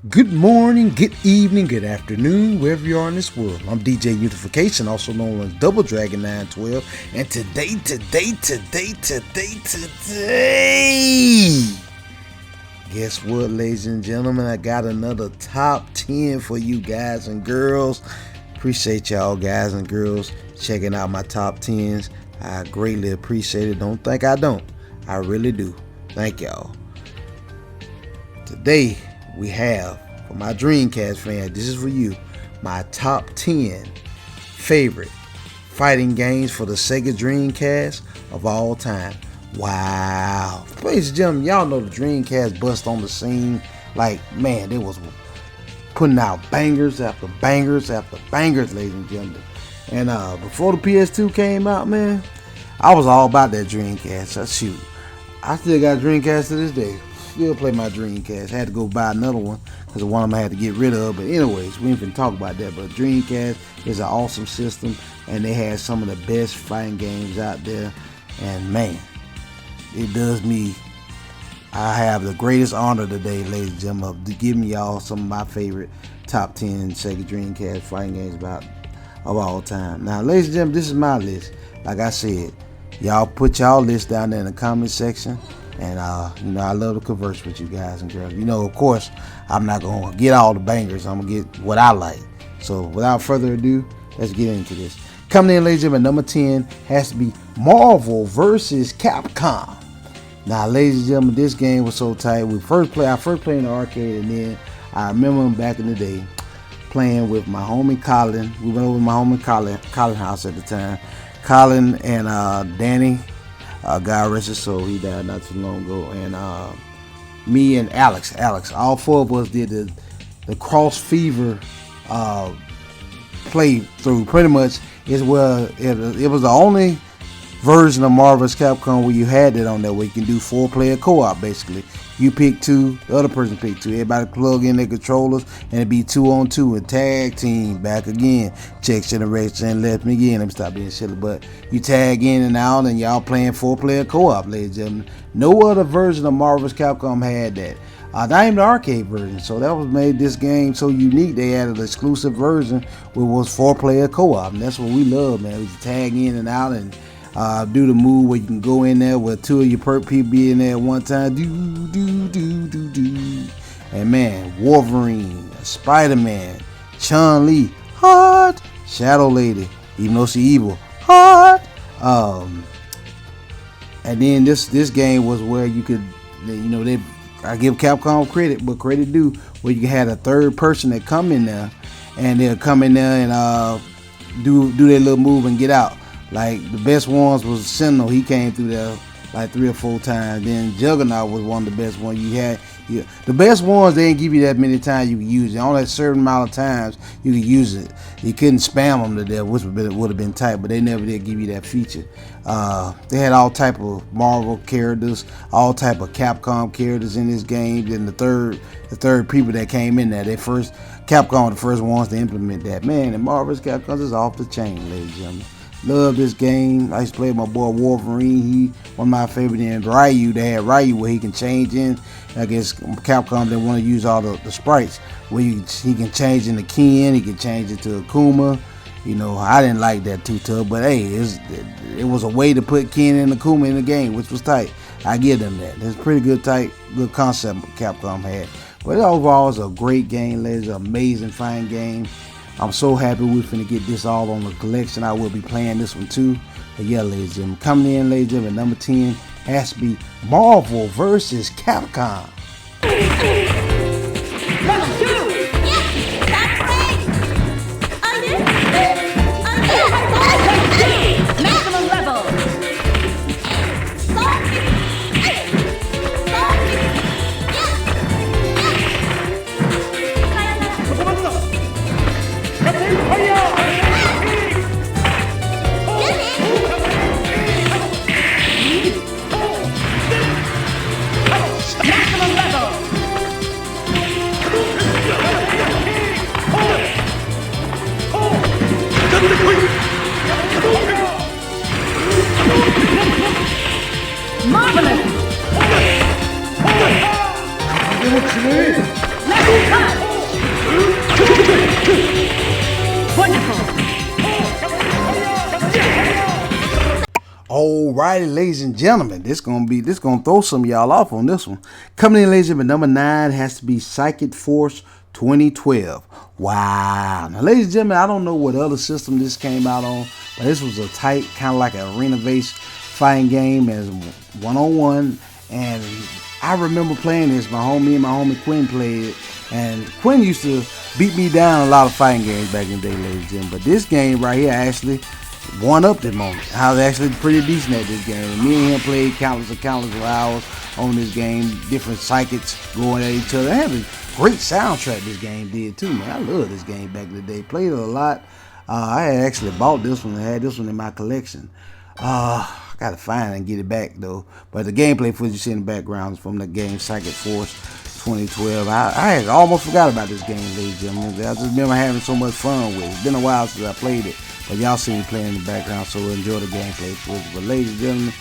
Good morning, good evening, good afternoon, wherever you are in this world. I'm DJ Unification, also known as Double Dragon 912, and today, guess what, ladies and gentlemen? I got another top 10 for you guys and girls. Appreciate y'all, guys and girls, checking out my top 10s. I greatly appreciate it. Don't think I don't. I really do. Thank y'all. Today, we have, for my Dreamcast fans, this is for you, my top 10 favorite fighting games for the Sega Dreamcast of all time. Wow. Ladies and gentlemen, y'all know the Dreamcast bust on the scene. Like, man, they was putting out bangers after bangers after bangers, ladies and gentlemen. And before the PS2 came out, man, I was all about that Dreamcast. So, shoot, I still got a Dreamcast to this day. Still play my Dreamcast. Had to go buy another one because one of them I had to get rid of. But anyways, we ain't finna talk about that. But Dreamcast is an awesome system, and they had some of the best fighting games out there. And man, it does me. I have the greatest honor today, ladies and gentlemen, of giving y'all some of my favorite top 10 Sega Dreamcast fighting games of all time. Now, ladies and gentlemen, this is my list. Like I said, y'all put y'all list down there in the comment section. And, I love to converse with you guys and girls. Of course, I'm not going to get all the bangers. I'm going to get what I like. So, without further ado, let's get into this. Coming in, ladies and gentlemen, number 10 has to be Marvel vs. Capcom. Now, ladies and gentlemen, this game was so tight. I first played in the arcade, and then I remember back in the day playing with my homie Colin. We went over to my homie Colin house at the time. Colin and Danny. God rest his soul, he died not too long ago. And me and Alex, all four of us did the Cross Fever play through. Pretty much is where it was the only version of Marvel vs. Capcom where you had that on there, where you can do 4-player co-op. Basically, you pick 2, the other person pick 2. Everybody plug in their controllers, and it'd be 2-on-2 and tag team back again. Check generation, let me again. Let me stop being silly, but you tag in and out, and y'all playing 4-player co-op, ladies and gentlemen. No other version of Marvel vs. Capcom had that. Not even the arcade version. So that was made this game so unique. They added an exclusive version which was 4-player co-op, and that's what we love, man. We tag in and out and do the move where you can go in there with 2 of your perk people be in there at one time. And man, Wolverine, Spider-Man, Chun-Li, hot, Shadow Lady, even though she evil, hot. And then this game was where you could, I give Capcom credit, but credit due, where you had a third person that come in there, and they'll come in there and do their little move and get out. Like, the best ones was Sentinel. He came through there like 3 or 4 times. Then Juggernaut was one of the best ones you had. The best ones, they didn't give you that many times you could use it. Only a certain amount of times you could use it. You couldn't spam them to death, which would have been tight, but they never did give you that feature. They had all type of Marvel characters, all type of Capcom characters in this game. Then the third people that came in there, Capcom were the first ones to implement that. Man, and Marvel's Capcom is off the chain, ladies and gentlemen. Love this game. I used to play with my boy Wolverine. He one of my favorite. And Ryu, they had Ryu where he can change in. I guess Capcom didn't want to use all the sprites where he can change into Ken, he can change it to Akuma. I didn't like that too tough, but hey, it was a way to put Ken and Akuma in the game, which was tight. I give them that. It's a pretty good concept Capcom had. But overall, it's a great game, ladies. It's an amazing, fine game. I'm so happy we're finna get this all on the collection. I will be playing this one too. But yeah, ladies and gentlemen, coming in, ladies and gentlemen, number 10 has to be Marvel vs. Capcom. Level 2! Yes, that's right! Maximum level! Maximum level! Alrighty, ladies and gentlemen, this gonna throw some of y'all off on this one. Coming in, ladies and gentlemen, number 9 has to be Psychic Force 2012. Wow. Now, ladies and gentlemen, I don't know what other system this came out on, but this was a tight, kind of like an arena-based fighting game as one-on-one. And I remember playing this. Me and my homie Quinn played it, and Quinn used to beat me down a lot of fighting games back in the day, ladies and gentlemen. But this game right here actually one up the moment. I was actually pretty decent at this game. And me and him played countless of hours on this game. Different psychics going at each other. I had a great soundtrack this game did too, man. I love this game back in the day. Played it a lot. I had actually bought this one and had this one in my collection. Gotta find it and get it back though. But the gameplay footage you see in the background is from the game Psychic Force 2012. I had almost forgot about this game, ladies and gentlemen. I just remember having so much fun with it. It's been a while since I played it, but y'all see me playing in the background, so enjoy the gameplay footage. But ladies and gentlemen,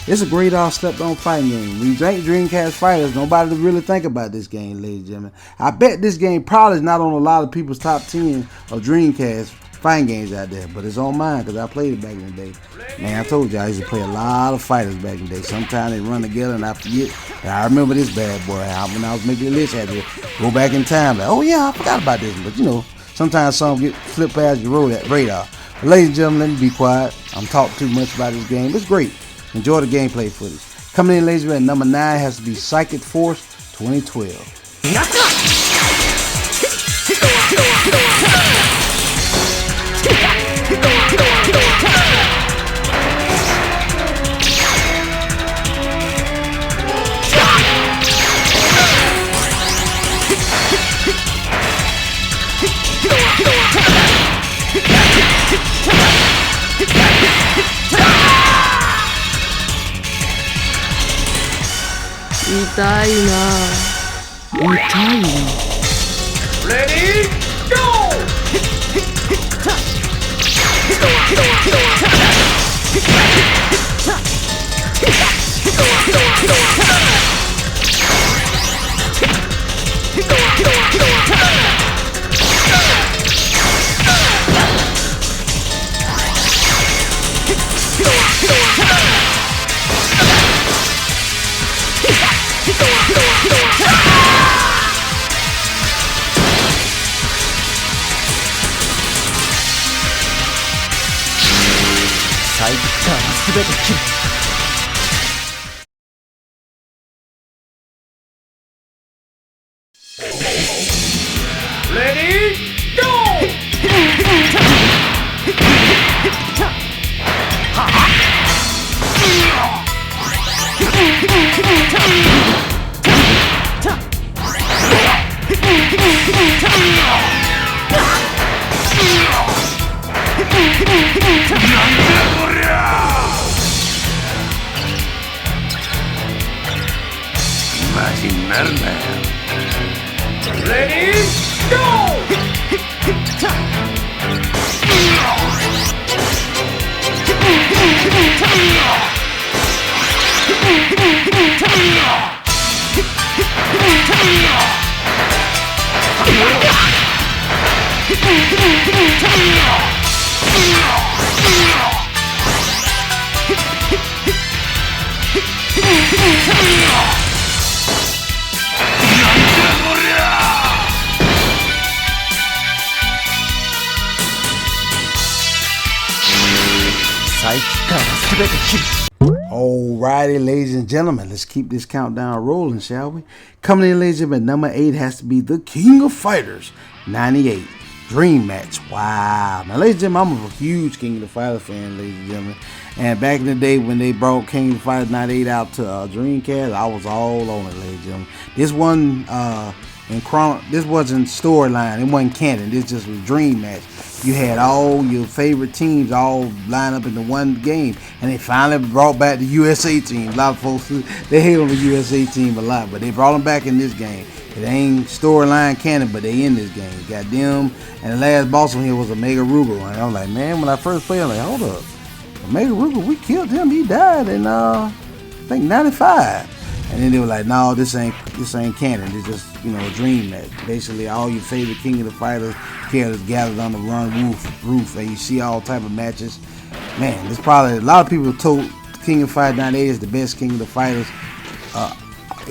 it's a great slept on fighting game. When you drink Dreamcast fighters, nobody really think about this game, ladies and gentlemen. I bet this game probably is not on a lot of people's top 10 of Dreamcast fighting games out there, but it's on mine because I played it back in the day. Man, I told you I used to play a lot of fighters back in the day. Sometimes they run together and I forget. And I remember this bad boy. When I was making a list, I had to go back in time. Like, oh yeah, I forgot about this one. But you know, sometimes some get flipped past your radar. But ladies and gentlemen, let me be quiet. I'm talking too much about this game. It's great. Enjoy the gameplay footage. Coming in, ladies and gentlemen, number 9 has to be Psychic Force 2012. 痛いな。痛いな。Ready, go! Ready, go! Imaginarla. Ready, go! Alrighty, ladies and gentlemen, let's keep this countdown rolling, shall we? Coming in, ladies and gentlemen, number 8 has to be the King of Fighters 98 Dream Match. Wow. Now, ladies and gentlemen, I'm a huge King of the Fighters fan, ladies and gentlemen. And back in the day when they brought King of the Fighters 98 out to Dreamcast, I was all on it, ladies and gentlemen. This one this wasn't storyline, it wasn't canon, this just was Dream Match. You had all your favorite teams all line up into one game, and they finally brought back the USA team. A lot of folks, they hate on the USA team a lot, but they brought them back in this game. It ain't storyline canon, but they in this game. You got them, and the last boss on here was Omega Rugal. And I was like, man, when I first played, I'm like, hold up, Omega Rugal, we killed him. He died in I think 95. And then they were like, no, this ain't canon. It's just, you know, a dream match. Basically, all your favorite King of the Fighters characters gathered on the roof, and you see all type of matches. Man, there's probably a lot of people King of Fighters 98 is the best King of the Fighters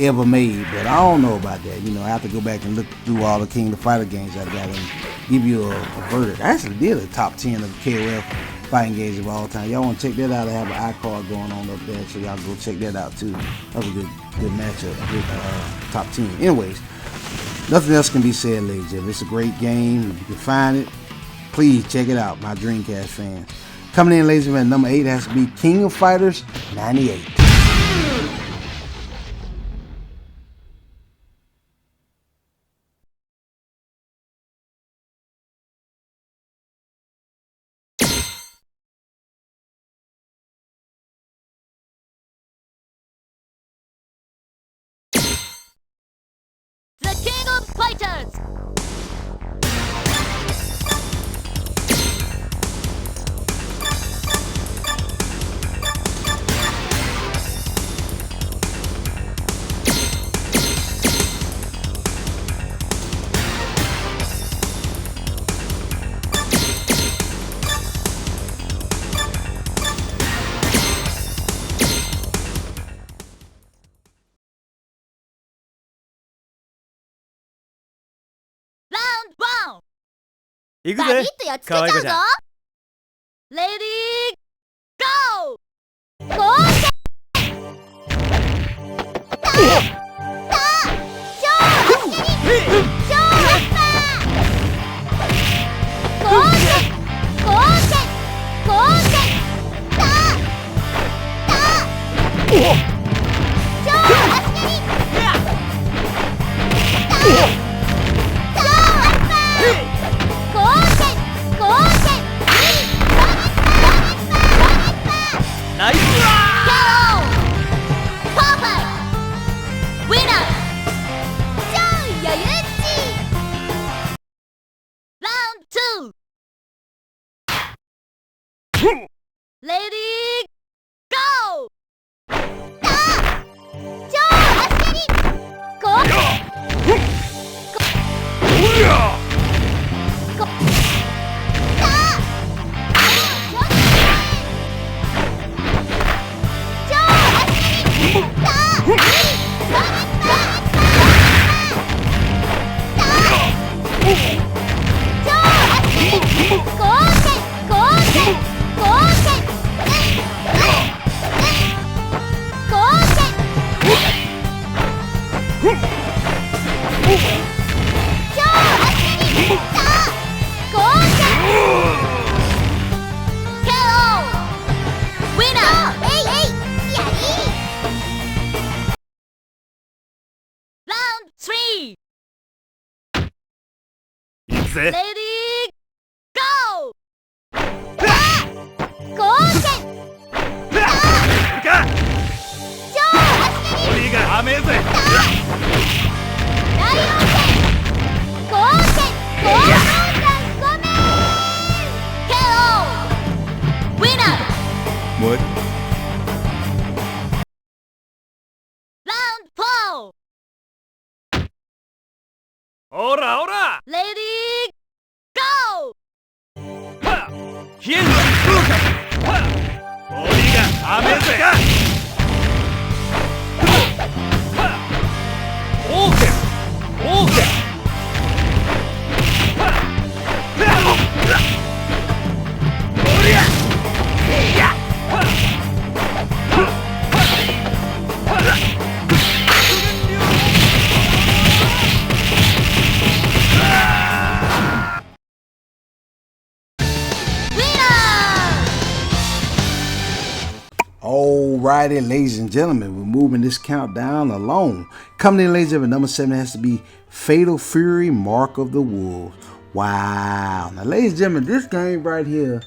ever made, but I don't know about that. You know, I have to go back and look through all the King of the Fighter games I got and give you a verdict. I actually did a top 10 of KOF fighting games of all time. Y'all want to check that out? I have an iCard going on up there, so y'all go check that out too. That was a good matchup, a good top 10. Anyways, nothing else can be said, ladies and gentlemen. It's a great game. If you can find it, please check it out, my Dreamcast fans. Coming in, ladies and gentlemen, number 8 has to be King of Fighters 98. The King of Fighters! Round 1! 行くぜバビッとやっつけちゃうぞ可愛い子ちゃん。レディーゴーゴーシナイス Lady, go! Round 3! 行くぜ Lady, go! ゴーセン行くか鬼が甘えぜライオン戦ゴーセンゴーセンごめん KO! Winner! What? Round 4! オラオラ Lady, go! はっヒエンの風化はっ鬼が甘えぜはっオーケーオーケーはっはっおりゃいやはっはっはっはっ Alrighty, ladies and gentlemen, we're moving this countdown along. Coming in, ladies and gentlemen, number 7 has to be Fatal Fury Mark of the Wolves. Wow. Now, ladies and gentlemen, this game right here,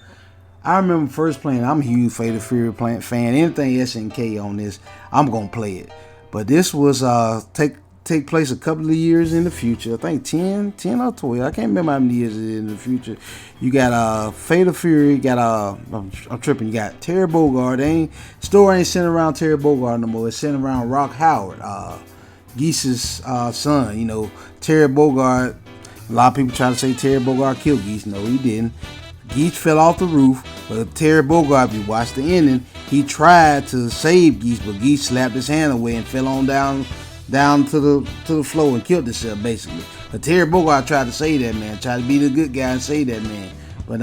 I remember first playing. I'm a huge Fatal Fury fan. Anything SNK on this, I'm going to play it. But this was take place a couple of years in the future. I think 10 or 12. I can't remember how many years it is in the future. You got Fatal Fury, I'm tripping. You got Terry Bogard. Story ain't centered around Terry Bogard no more. It's centered around Rock Howard, Geese's son. You know, Terry Bogard. A lot of people try to say Terry Bogard killed Geese. No, he didn't. Geese fell off the roof, but Terry Bogard, if you watch the ending, he tried to save Geese, but Geese slapped his hand away and fell on down to the floor and killed himself basically. But Terry Bogard tried to save that man, tried to be the good guy and save that man. But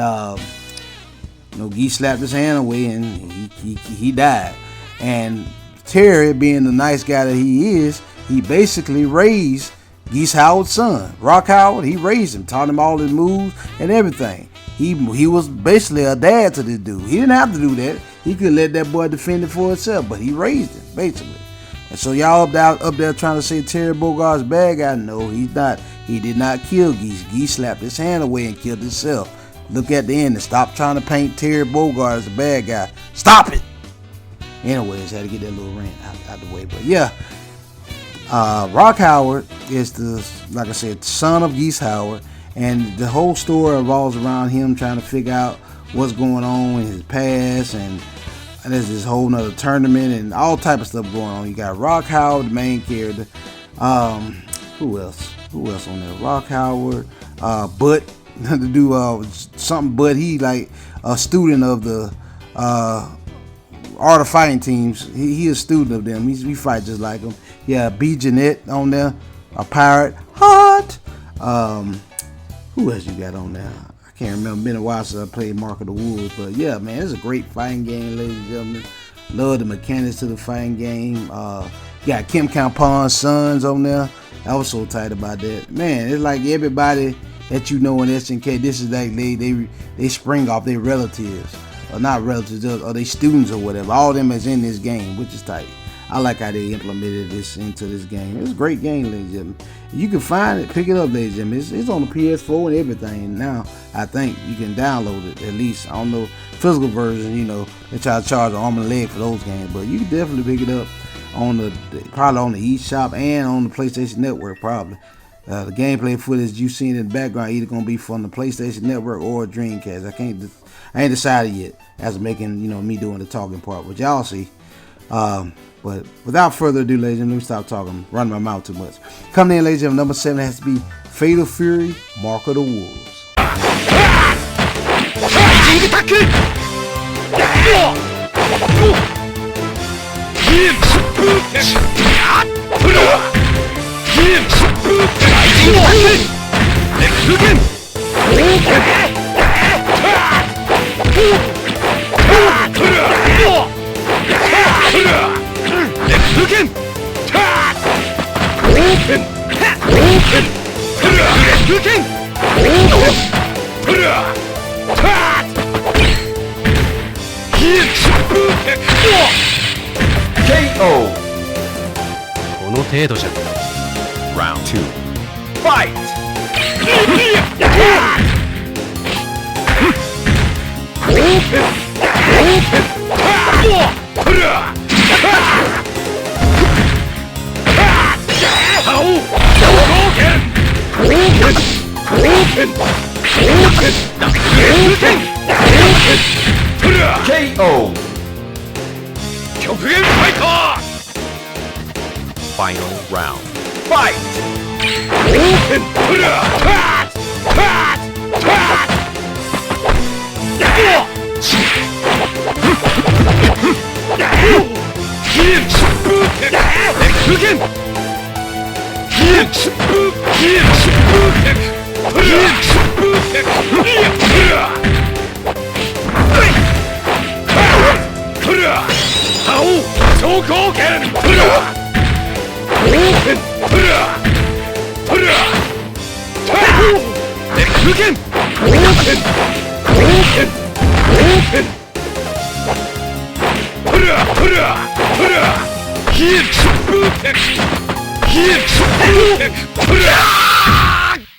Geese slapped his hand away and he died. And Terry, being the nice guy that he is, he basically raised Geese Howard's son, Rock Howard. He raised him, taught him all his moves and everything. He was basically a dad to this dude. He didn't have to do that. He could let that boy defend it for himself, but he raised him basically. And so y'all up there trying to say Terry Bogard's bad guy? No, he's not. He did not kill Geese. Geese slapped his hand away and killed himself. Look at the end and stop trying to paint Terry Bogard as a bad guy. Stop it. Anyways, had to get that little rant out the way. But yeah, Rock Howard is like I said, son of Geese Howard, and the whole story revolves around him trying to figure out what's going on in his past, and there's this whole nother tournament and all type of stuff going on. You got Rock Howard, the main character. Who else on there? Rock Howard, Butt, to do something. But he like a student of the Art of Fighting teams. He is a student of them. We fight just like them. Yeah, B. Jeanette on there, a pirate. Hot. Who else you got on there? I can't remember. Been a while since I played Mark of the Wolves, but yeah, man, it's a great fighting game, ladies and gentlemen. Love the mechanics to the fighting game. Got Kim Kampon's sons on there. I was so tight about that. Man, it's like everybody that you know in SNK, this is like they spring off their relatives. Or not relatives, or they students or whatever. All of them is in this game, which is tight. I like how they implemented this into this game. It's a great game, ladies and gentlemen. You can find it, pick it up, ladies and gentlemen. It's on the PS4 and everything. Now, I think you can download it at least. I don't know, physical version, they try to charge an arm and a leg for those games. But you can definitely pick it up on probably on the eShop and on the PlayStation Network, probably. The gameplay footage you seen in the background either going to be from the PlayStation Network or Dreamcast. I ain't decided yet as making, me doing the talking part, but y'all see. But without further ado, ladies and gentlemen, let me stop talking, running my mouth too much. Coming in, ladies and gentlemen, number 7 has to be Fatal Fury, Mark of the Wolves. KO. この程度じゃ。Round 2. Fight. KO. Final round. Fight.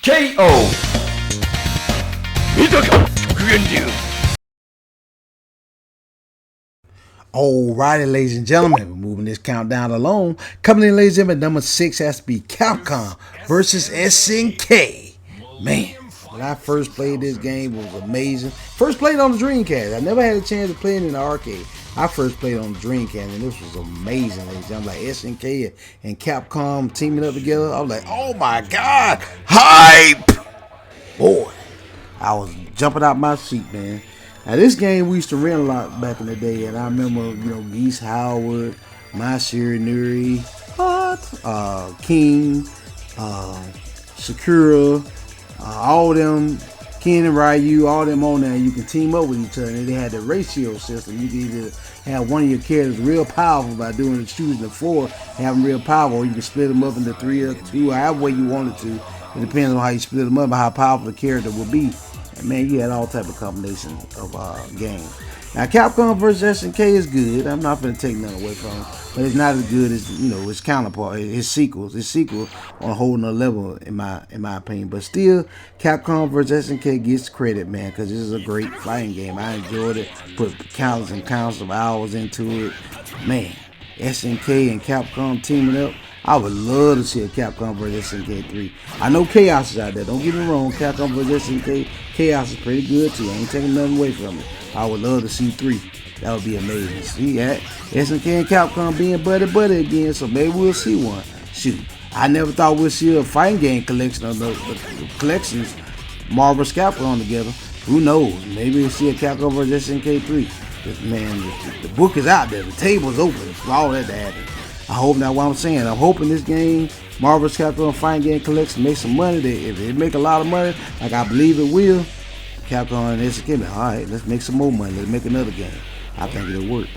KO. Alrighty, ladies and gentlemen, we're moving this countdown along. Coming in, ladies and gentlemen, number 6 has to be Capcom versus SNK. Man, when I first played this game, it was amazing. First played on the Dreamcast. I never had a chance to play it in the arcade. I first played on the Dreamcast, and this was amazing, ladies and gentlemen. Like SNK and Capcom teaming up together. I was like, oh my God, hype! Boy, I was jumping out my seat, man. Now this game we used to rent a lot back in the day, and I remember, you know, Geese Howard, Masiri Nuri, King, Sakura, all them, Ken and Ryu, all them on there. You can team up with each other. And they had the ratio system. You can either have one of your characters real powerful by choosing the 4, have them real powerful, or you can split them up into 3 or 2, however way you wanted to. It depends on how you split them up and how powerful the character will be. And man, you had all type of combinations of games. Now, Capcom vs. SNK is good. I'm not going to take nothing away from it, but it's not as good as, you know, its counterpart, its sequels. Its sequel on a whole nother level, in my opinion. But still, Capcom vs. SNK gets credit, man, because this is a great fighting game. I enjoyed it. Put countless and countless of hours into it. Man, SNK and Capcom teaming up. I would love to see a Capcom vs. SNK 3. I know Chaos is out there. Don't get me wrong. Capcom vs. SNK, Chaos is pretty good too. I ain't taking nothing away from it. I would love to see 3. That would be amazing. See that? SNK and Capcom being buddy again, so maybe we'll see one. Shoot, I never thought we'd see a fighting game collection of the collections, Marvel Capcom together. Who knows? Maybe we'll see a Capcom vs. SNK 3. Man, the book is out there. The table's open for all that to happen. I hope that's what I'm saying. I'm hoping this game, Marvel's Capcom Fighting Game Collection, makes some money. If it make a lot of money, like I believe it will, Capcom and SNK, all right, let's make some more money. Let's make another game. I think it'll work.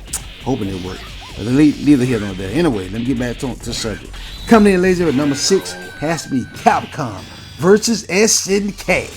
Hoping it'll work. But neither here nor there. Anyway, let me get back to the subject. Coming in later with number 6 has to be Capcom versus SNK.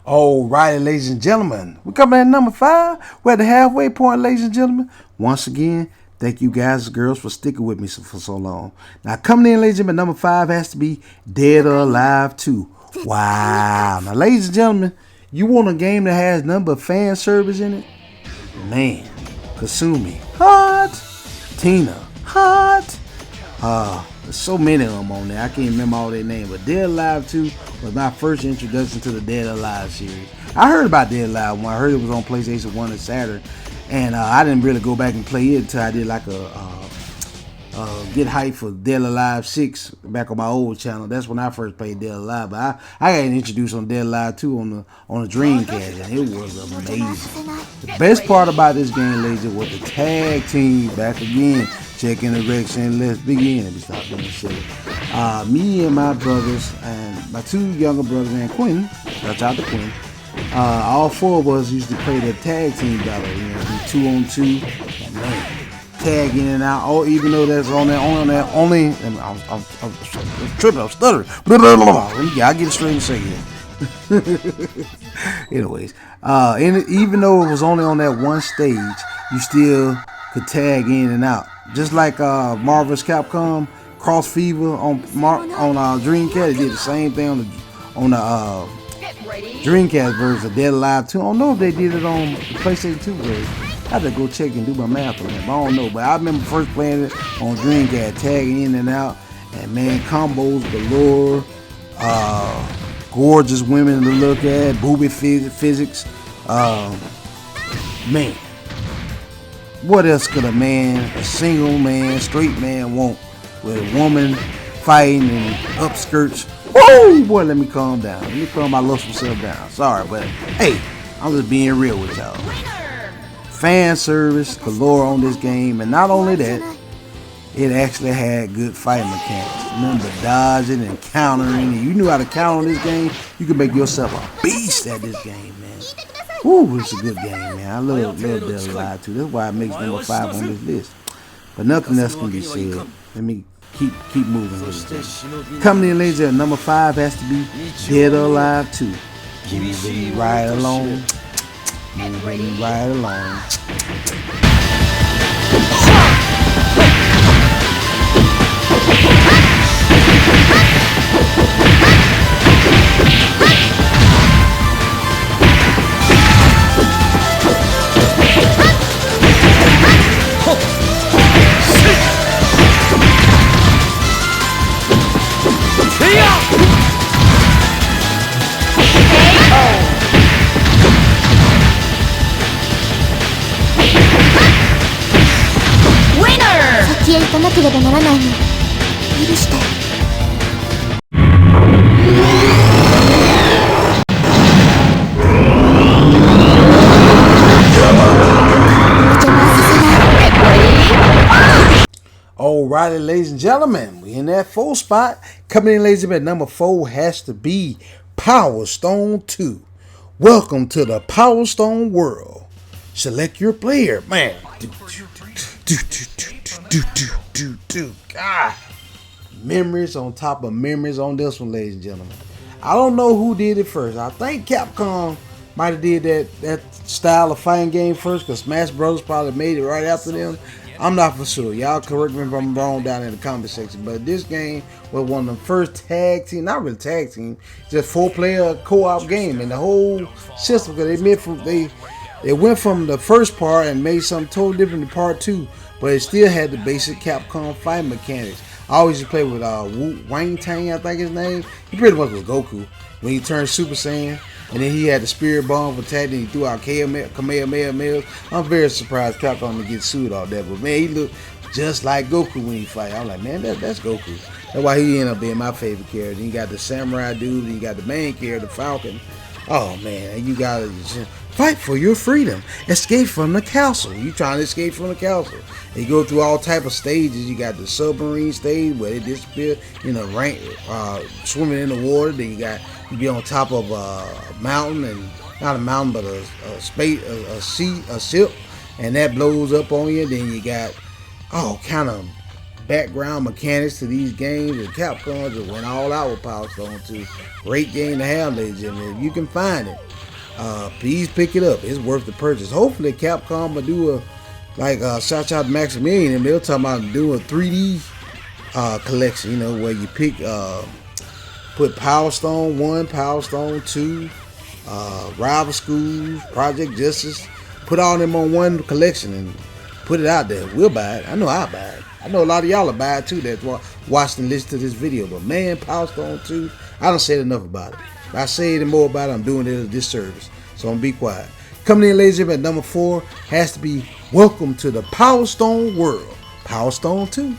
Alrighty, ladies and gentlemen, we're coming at number 5. We're at the halfway point, ladies and gentlemen. Once again, thank you guys and girls for sticking with me for so long. Now, coming in, ladies and gentlemen, number 5 has to be Dead or Alive 2. Wow. Now, ladies and gentlemen, you want a game that has nothing but fan service in it? Man, Kasumi, hot. Tina, hot. There's so many of them on there. I can't remember all their names. But Dead or Alive 2 was my first introduction to the Dead or Alive series. I heard about Dead or Alive 1. I heard it was on PlayStation 1 and Saturn. And I didn't really go back and play it until I did like a get hype for Dead or Alive 6 back on my old channel. That's when I first played Dead or Alive. But I got introduced on Dead or Alive 2 on the Dreamcast, and it was amazing. The best part about this game, ladies, was the tag team back again. Checking the wreck saying, let's begin. Let me stop being silly. Me and my brothers, and my 2 younger brothers, and Quinn, shout out to Quinn. All 4 of us used to play the tag team battle, 2-on-2. Man, tag in and out. Oh, even though that's on that, only. I'm tripping. I'm stuttering. Blah, blah, blah, blah. I get it straight and say it. Anyways, even though it was only on that one stage, you still could tag in and out. Just like Marvel's Capcom Cross Fever on Dreamcast, it did the same thing on the Dreamcast version of Dead Alive 2. I don't know if they did it on the PlayStation 2 version. I have to go check and do my math on that. I don't know, but I remember first playing it on Dreamcast, tagging in and out, and man, combos galore. Gorgeous women to look at, booby physics. Man, what else could a single man, straight man want with a woman fighting in upskirts? Woo! Boy, let me calm down. Let me calm my lustful self down. Sorry, but hey, I'm just being real with y'all. Fan service galore on this game, and not only that, it actually had good fighting mechanics. Remember dodging and countering, and you knew how to counter on this game. You can make yourself a beast at this game, man. Woo, it's a good game, man. I love Dead Alive 2. That's why it makes number 5 on this list. But nothing else can be said. Let me keep moving with it. Coming in later at number 5 has to be Dead Alive 2. Moving right along. Moving right along.先へ行かなければならないの。許して。Alrighty, ladies and gentlemen, we in that 4 spot. Coming in, ladies and gentlemen, number 4 has to be Power Stone 2. Welcome to the Power Stone world. Select your player, man. God, memories on top of memories on this one, ladies and gentlemen. I don't know who did it first. I think Capcom might have did that style of fighting game first, because Smash Brothers probably made it right after them. I'm not for sure. Y'all correct me if I'm wrong down in the comment section. But this game was one of the first tag team, not really tag team, just 4-player co-op game, and the whole system, because they went from the first part and made something totally different in part 2, but it still had the basic Capcom fight mechanics. I always used to play with Wang Tang, I think his name. He pretty much was Goku when he turned Super Saiyan, and then he had the Spirit Bomb for attack, and he threw out Kamehameha. I'm very surprised Capcom to get sued all that, but man, he looked just like Goku when he fight. I'm like, man, that's Goku. That's why he ended up being my favorite character. Then you got the samurai dude, and you got the main character, the Falcon. Oh man, and you gotta fight for your freedom. Escape from the castle. You trying to escape from the castle. You go through all type of stages. You got the submarine stage where they disappear in the rain, swimming in the water. Then you be on top of a mountain, and not a mountain, but a ship, and that blows up on you. Then you got all kind of background mechanics to these games, and Capcom just went all out with Power Stone 2. Great game to have, ladies and gentlemen. If you can find it, please pick it up. It's worth the purchase. Hopefully Capcom will do shout out to Maximilian, and they'll talk about doing a 3D collection, where you pick put Power Stone 1, Power Stone 2, Rival Schools, Project Justice, put all them on one collection and put it out there. We'll buy it. I know I'll buy it. I know a lot of y'all will buy it too that watched and listened to this video. But man, Power Stone 2, I don't say enough about it. If I say any more about it, I'm doing it a disservice. So I'm gonna be quiet. Coming in, ladies and gentlemen, at number 4 has to be Welcome to the Power Stone world. Power Stone 2.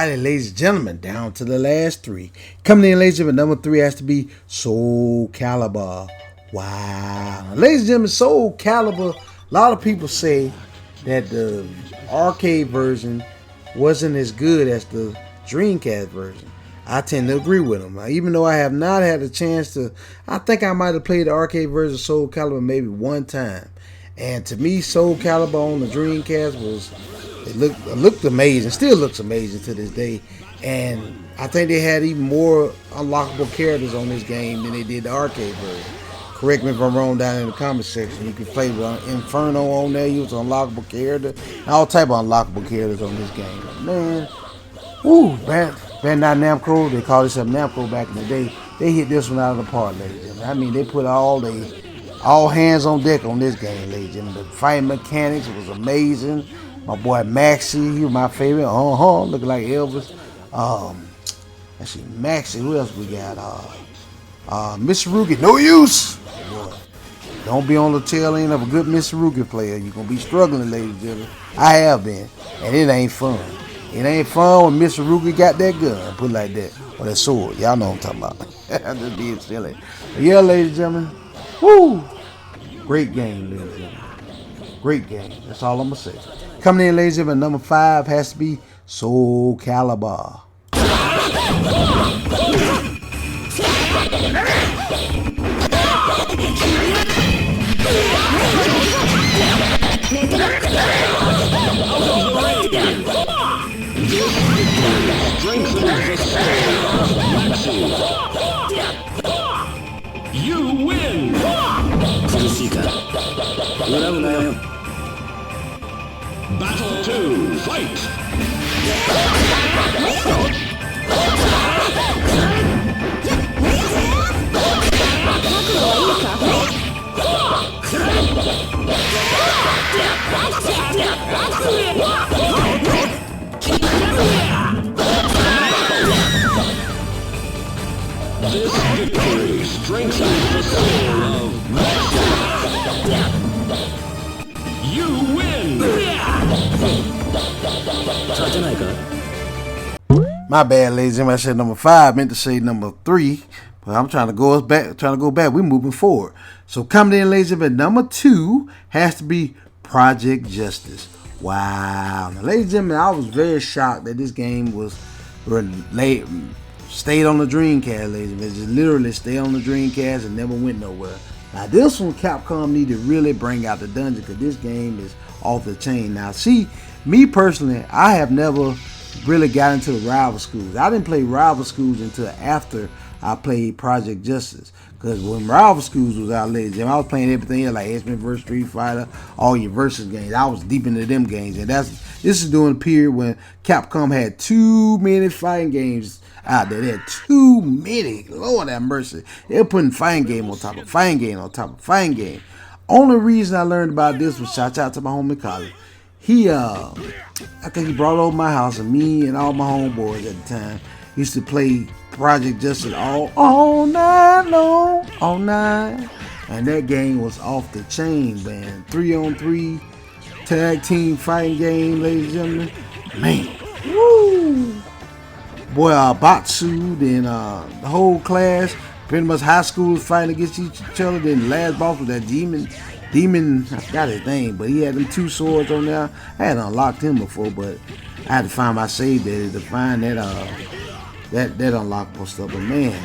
Alrighty, ladies and gentlemen, down to the last three. Coming in, ladies and gentlemen, number 3 has to be Soul Calibur. Wow. Ladies and gentlemen, Soul Calibur, a lot of people say that the arcade version wasn't as good as the Dreamcast version. I tend to agree with them. Even though I have not had a chance to, I think I might have played the arcade version of Soul Calibur maybe one time. And to me, Soul Calibur on the Dreamcast it looked amazing, still looks amazing to this day. And I think they had even more unlockable characters on this game than they did the arcade version. Correct me if I'm wrong down in the comment section. You can play with Inferno on there, use an unlockable character, all type of unlockable characters on this game. Man, woo, Bandai Namco, they called this up Namco back in the day. They hit this one out of the park, ladies and gentlemen. I mean, they put all hands on deck on this game, ladies and gentlemen. The fighting mechanics was amazing. My boy Maxie, he was my favorite. Looking like Elvis. Let's see, Maxie. Who else we got? Mr. Rugi, no use. Boy, don't be on the tail end of a good Mr. Rugi player. You're gonna be struggling, ladies and gentlemen. I have been, and it ain't fun. It ain't fun when Mr. Rugi got that gun, put it like that, or that sword. Y'all know what I'm talking about. I'm just being silly. But yeah, ladies and gentlemen, woo! Great game, ladies and gentlemen. Great game. That's all I'm gonna say. Coming in, ladies and gentlemen, number 5 has to be Soul Calibur. You win! Battle 2, fight! This victory strengthens the soul of Master. You win! My bad, ladies and gentlemen. I said number 5. Meant to say number 3, but I'm trying to go back. We're moving forward. So coming in, ladies and gentlemen, number 2 has to be Project Justice. Wow, now, ladies and gentlemen, I was very shocked that this game stayed on the Dreamcast, ladies and gentlemen. It just literally stayed on the Dreamcast and never went nowhere. Now this one, Capcom need to really bring out the dungeon, because this game is off the chain. Now see, me personally, I have never really got into the Rival Schools. I didn't play Rival Schools until after I played Project Justice. Because when Rival Schools was out, ladies and gentlemen, I was playing everything else, like X-Men vs. Street Fighter, all your versus games. I was deep into them games. And this is during a period when Capcom had too many fighting games out there. They had too many. Lord have mercy. They were putting fighting game on top of fighting game on top of fighting game. Only reason I learned about this was shout out to my homie Colin. I think he brought over my house, and me and all my homeboys at the time used to play Project Justice all night long, all night. And that game was off the chain, man. 3-on-3 tag team fighting game, ladies and gentlemen. Man, woo! Boy, Batsu, then the whole class, pretty much high school fighting against each other. Then the last boss was that demon, I forgot his name, but he had them 2 swords on there. I had unlocked him before, but I had to find my save data to find that unlockable stuff. But man,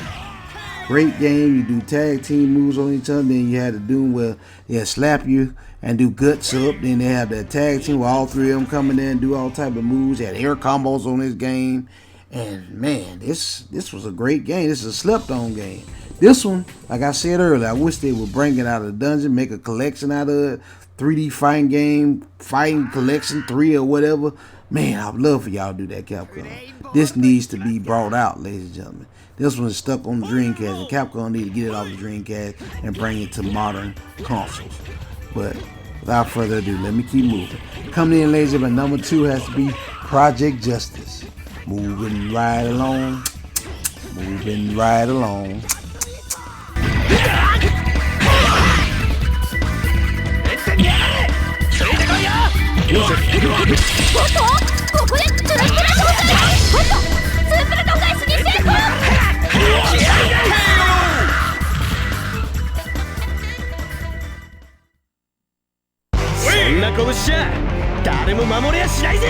great game. You do tag team moves on each other. Then you had to do where they slap you and do guts up. Then they have that tag team where all 3 of them come in there and do all type of moves. They had air combos on this game. And man, this was a great game. This is a slept on game. This one, like I said earlier, I wish they would bring it out of the dungeon, make a collection out of it, 3D fighting game, fighting collection 3 or whatever. Man, I'd love for y'all to do that, Capcom. This needs to be brought out, ladies and gentlemen. This one's stuck on the Dreamcast, and Capcom need to get it off the Dreamcast and bring it to modern consoles. But without further ado, let me keep moving. Coming in, ladies and gentlemen, number 2 has to be Project Justice. Moving right along. Moving right along. ここでトランスレーションだよプルト返しに成功。そんな拳じゃ誰も守れやしないぜ。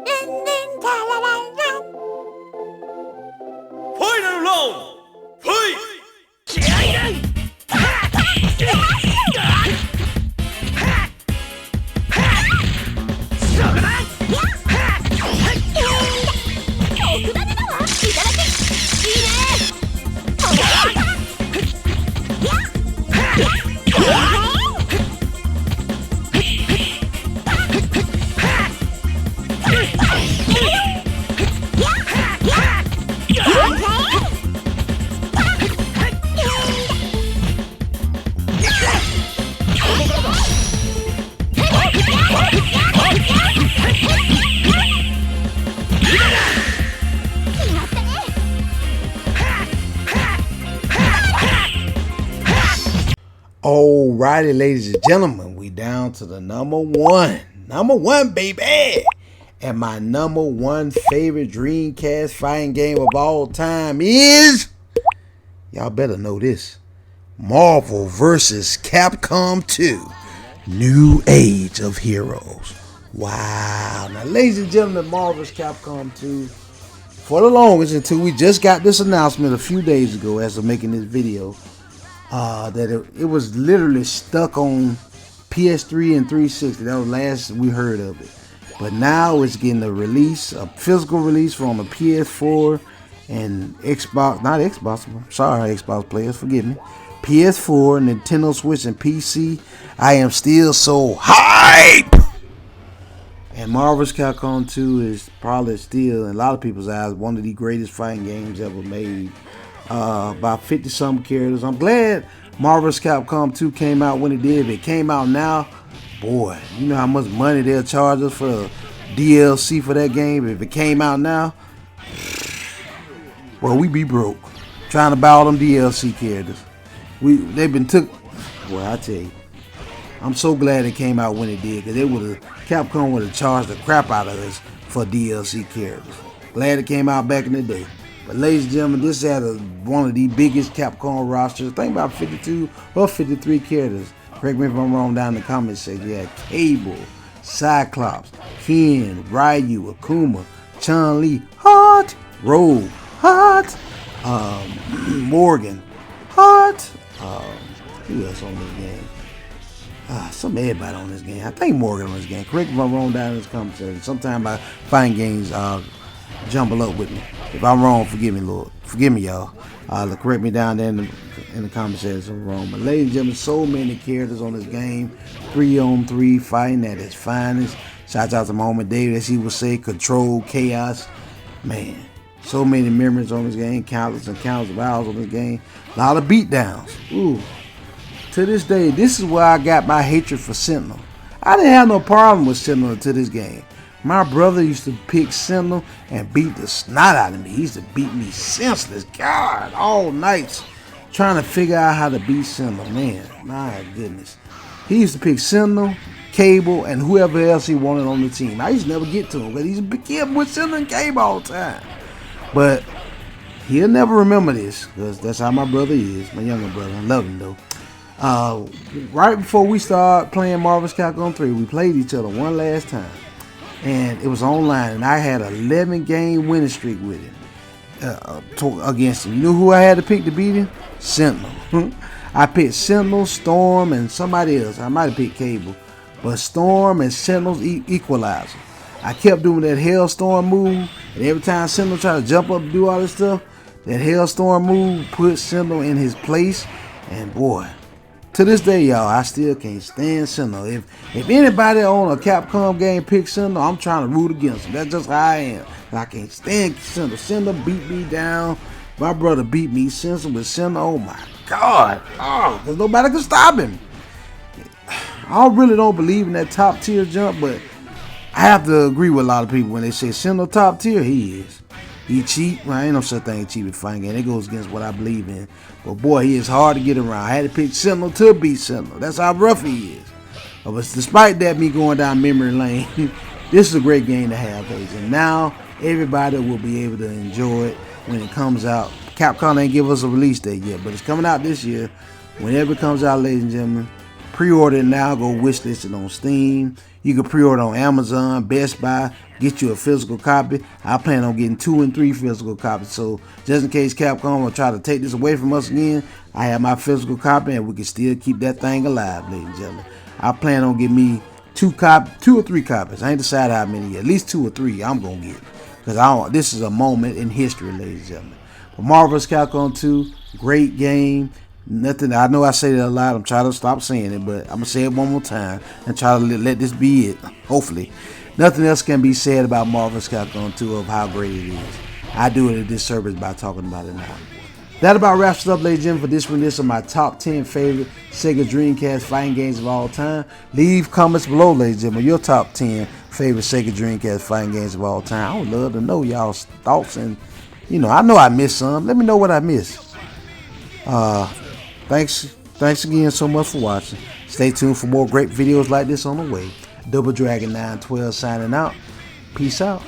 ルンルンタラララン。ファイナルラウンドファイト。気合いだ。そこだ。特ダネだわ。いただき。いいね。Alrighty, ladies and gentlemen, we down to the number one, baby. And my number one favorite Dreamcast fighting game of all time is, y'all better know this, Marvel vs. Capcom 2, New Age of Heroes. Wow. Now, ladies and gentlemen, Marvel vs. Capcom 2, for the longest, until we just got this announcement a few days ago as of making this video, that it was literally stuck on PS3 and 360. That was the last we heard of it. But now it's getting a release, a physical release from a PS4 and Xbox, not Xbox, I'm sorry Xbox players, forgive me. PS4, Nintendo Switch, and PC. I am still so hype! And Marvel vs. Capcom 2 is probably still, in a lot of people's eyes, one of the greatest fighting games ever made. About 50-something characters. I'm glad Marvel vs. Capcom 2 came out when it did. If it came out now, boy, you know how much money they'll charge us for the DLC for that game. If it came out now, well, we be broke trying to buy all them DLC characters. They've been took. Well, I tell you, I'm so glad it came out when it did, because Capcom would have charged the crap out of us for DLC characters. Glad it came out back in the day. But ladies and gentlemen, this is one of the biggest Capcom rosters. Think about 52 or 53 characters. Correct me if I'm wrong down in the comments section. You had Cable, Cyclops, Ken, Ryu, Akuma, Chun-Li, Hot, Rogue, Hot, Morgan, Hot, who else on this game? Everybody on this game. I think Morgan on this game. Correct me if I'm wrong down in this comment section. Sometimes my fighting games jumble up with me. If I'm wrong, forgive me, Lord. Forgive me, y'all. Correct me down there in the comment section if I'm wrong. But ladies and gentlemen, so many characters on this game. 3-on-3 fighting at its finest. Shouts out to my homie David, as he would say, control, chaos. Man, so many memories on this game. Countless and countless of hours on this game. A lot of beatdowns. Ooh. To this day, this is where I got my hatred for Sentinel. I didn't have no problem with Sentinel to this game. My brother used to pick Sentinel and beat the snot out of me. He used to beat me senseless. God, all nights trying to figure out how to beat Sentinel. Man, my goodness. He used to pick Sentinel, Cable, and whoever else he wanted on the team. I used to never get to him, because he's a big kid with Sentinel and Cable all the time. But he'll never remember this, because that's how my brother is, my younger brother. I love him, though. Right before we started playing Marvel vs. Capcom 3, we played each other one last time. And it was online, and I had an 11-game winning streak with him against him. You know who I had to pick to beat him? Sentinel. I picked Sentinel, Storm, and somebody else. I might have picked Cable, but Storm and Sentinel's equalizer. I kept doing that Hailstorm move, and every time Sentinel tried to jump up and do all this stuff, that Hailstorm move put Sentinel in his place, and boy, to this day, y'all, I still can't stand Sentinel. If anybody on a Capcom game picks Sentinel, I'm trying to root against him. That's just how I am. I can't stand Sentinel. Sentinel beat me down. My brother beat me Sentinel with Sentinel. Oh my God. Oh, because nobody can stop him. I really don't believe in that top tier jump, but I have to agree with a lot of people when they say Sentinel top tier. He is. He cheap. Well, ain't no such thing as cheap in fighting game. It goes against what I believe in. But boy, he is hard to get around. I had to pick Sentinel to beat Sentinel. That's how rough he is. But despite that, me going down memory lane, this is a great game to have, ladies. And now everybody will be able to enjoy it when it comes out. Capcom ain't give us a release date yet, but it's coming out this year. Whenever it comes out, ladies and gentlemen, pre-order it now. Go wishlist it on Steam. You can pre-order on Amazon, Best Buy. Get you a physical copy. I plan on getting 2 and 3 physical copies. So just in case Capcom will try to take this away from us again, I have my physical copy and we can still keep that thing alive, ladies and gentlemen. I plan on getting me 2 or 3 copies. I ain't decided how many yet. At least 2 or 3 I'm going to get. Because this is a moment in history, ladies and gentlemen. But Marvel vs. Capcom 2, great game. Nothing. I know I say that a lot. I'm trying to stop saying it, but I'm going to say it one more time and try to let this be it, hopefully. Nothing else can be said about Marvel vs. Capcom 2 of how great it is. I do it a disservice by talking about it now. That about wraps it up, ladies and gentlemen, for this one. This is my top 10 favorite Sega Dreamcast fighting games of all time. Leave comments below, ladies and gentlemen, your top 10 favorite Sega Dreamcast fighting games of all time. I would love to know y'all's thoughts, and I know I missed some. Let me know what I missed. Thanks again so much for watching. Stay tuned for more great videos like this on the way. Double Dragon 912 signing out. Peace out.